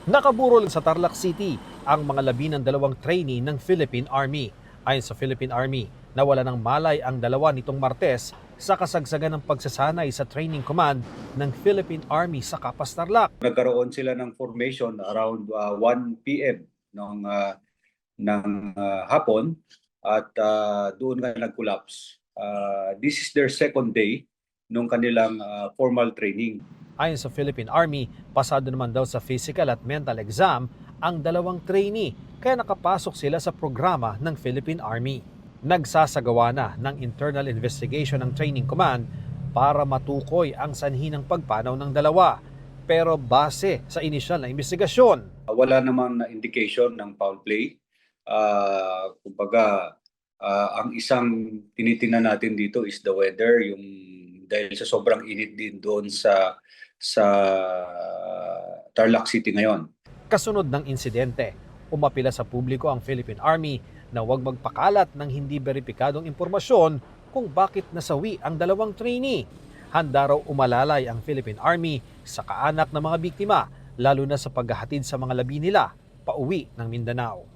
Nakaburol sa Tarlac City ang mga labi ng dalawang trainee ng Philippine Army. Ayon sa Philippine Army, nawala ng malay ang dalawa nitong Martes sa kasagsagan ng pagsasanay sa training command ng Philippine Army sa Capas, Tarlac. Nagkaroon sila ng formation around 1 p.m. ng hapon at doon nga nag-collapse. This is their second day nung kanilang formal training. Ayon sa Philippine Army, pasado naman daw sa physical at mental exam ang dalawang trainee kaya nakapasok sila sa programa ng Philippine Army. Nagsasagawa na ng internal investigation ng training command para matukoy ang sanhi ng pagpanaw ng dalawa. Pero base sa inisyal na investigasyon, wala namang indication ng foul play. Kumbaga, ang isang tinitingnan natin dito is the weather, yung dahil sa sobrang init din doon sa Tarlac City ngayon. Kasunod ng insidente, umapila sa publiko ang Philippine Army na huwag magpakalat ng hindi beripikadong impormasyon kung bakit nasawi ang dalawang trainee. Handa raw umalalay ang Philippine Army sa kaanak ng mga biktima, lalo na sa paghahatid sa mga labi nila pauwi ng Mindanao.